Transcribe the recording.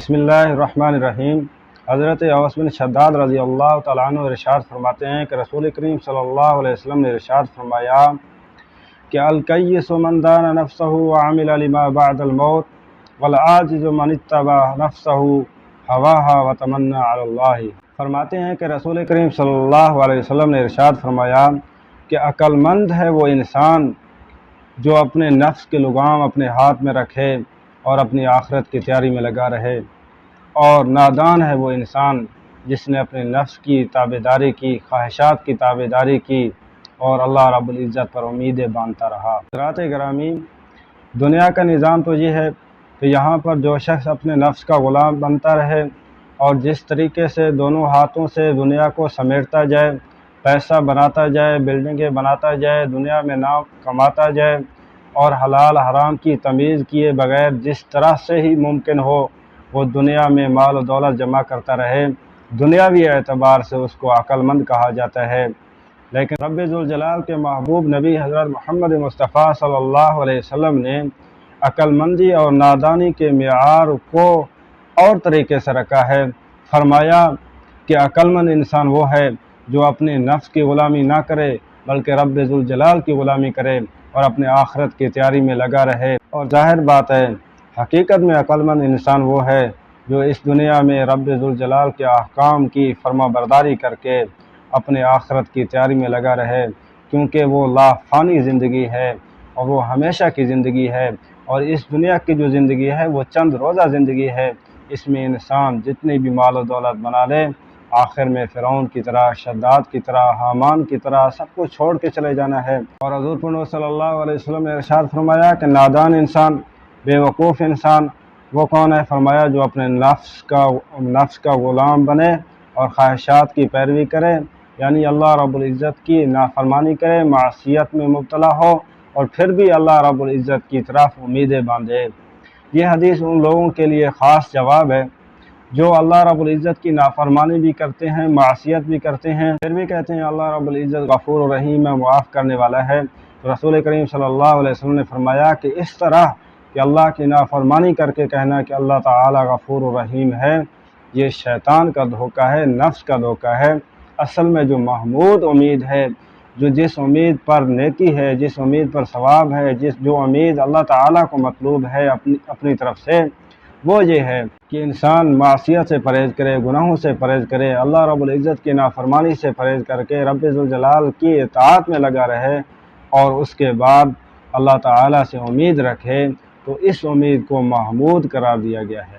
بسم اللہ الرحمن الرحیم۔ حضرت اوس بن شداد رضی اللہ تعالیٰ عنہ ارشاد فرماتے ہیں کہ رسول کریم صلی اللہ علیہ وسلم نے ارشاد فرمایا کہ الکیس من دان نفسہ وعمل لما بعد الموت والعاجز من اتبع نفسہ ہواہا وتمنى علی اللہ۔ فرماتے ہیں کہ رسول کریم صلی اللہ علیہ وسلم نے ارشاد فرمایا کہ عقل مند ہے وہ انسان جو اپنے نفس کے لگام اپنے ہاتھ میں رکھے اور اپنی آخرت کی تیاری میں لگا رہے، اور نادان ہے وہ انسان جس نے اپنے نفس کی تابعداری کی، خواہشات کی تابعداری کی اور اللہ رب العزت پر امیدیں باندھتا رہا۔ حضرات گرامی، دنیا کا نظام تو یہ ہے کہ یہاں پر جو شخص اپنے نفس کا غلام بنتا رہے اور جس طریقے سے دونوں ہاتھوں سے دنیا کو سمیٹتا جائے، پیسہ بناتا جائے، بلڈنگیں بناتا جائے، دنیا میں نام کماتا جائے اور حلال حرام کی تمیز کیے بغیر جس طرح سے ہی ممکن ہو وہ دنیا میں مال و دولت جمع کرتا رہے، دنیاوی اعتبار سے اس کو عقل مند کہا جاتا ہے۔ لیکن رب ذوالجلال کے محبوب نبی حضرت محمد مصطفیٰ صلی اللہ علیہ وسلم نے عقل مندی اور نادانی کے معیار کو اور طریقے سے رکھا ہے۔ فرمایا کہ عقل مند انسان وہ ہے جو اپنے نفس کی غلامی نہ کرے بلکہ رب ذوالجلال کی غلامی کرے اور اپنے آخرت کی تیاری میں لگا رہے۔ اور ظاہر بات ہے، حقیقت میں عقل مند انسان وہ ہے جو اس دنیا میں رب ذوالجلال کے احکام کی فرما برداری کر کے اپنے آخرت کی تیاری میں لگا رہے، کیونکہ وہ لا فانی زندگی ہے اور وہ ہمیشہ کی زندگی ہے، اور اس دنیا کی جو زندگی ہے وہ چند روزہ زندگی ہے۔ اس میں انسان جتنی بھی مال و دولت بنا لے، آخر میں فرعون کی طرح، شداد کی طرح، حامان کی طرح سب کچھ چھوڑ کے چلے جانا ہے۔ اور حضور پاک صلی اللہ علیہ وسلم نے ارشاد فرمایا کہ نادان انسان، بے وقوف انسان وہ کون ہے؟ فرمایا جو اپنے نفس کا غلام بنے اور خواہشات کی پیروی کرے، یعنی اللہ رب العزت کی نافرمانی کرے، معصیت میں مبتلا ہو اور پھر بھی اللہ رب العزت کی طرف امیدیں باندھے۔ یہ حدیث ان لوگوں کے لیے خاص جواب ہے جو اللہ رب العزت کی نافرمانی بھی کرتے ہیں، معصیت بھی کرتے ہیں، پھر بھی کہتے ہیں اللہ رب العزت غفور و رحیم ہے، معاف کرنے والا ہے۔ تو رسول کریم صلی اللہ علیہ وسلم نے فرمایا کہ اس طرح کہ اللہ کی نافرمانی کر کے کہنا کہ اللہ تعالی غفور و رحیم ہے، یہ شیطان کا دھوکہ ہے، نفس کا دھوکہ ہے۔ اصل میں جو محمود امید ہے، جو جس امید پر نیکی ہے، جس امید پر ثواب ہے، جو امید اللہ تعالیٰ کو مطلوب ہے اپنی طرف سے، وہ یہ ہے کہ انسان معصیت سے پرہیز کرے، گناہوں سے پرہیز کرے، اللہ رب العزت کی نافرمانی سے پرہیز کر کے رب ذوالجلال کی اطاعت میں لگا رہے اور اس کے بعد اللہ تعالیٰ سے امید رکھے، تو اس امید کو محمود قرار دیا گیا ہے۔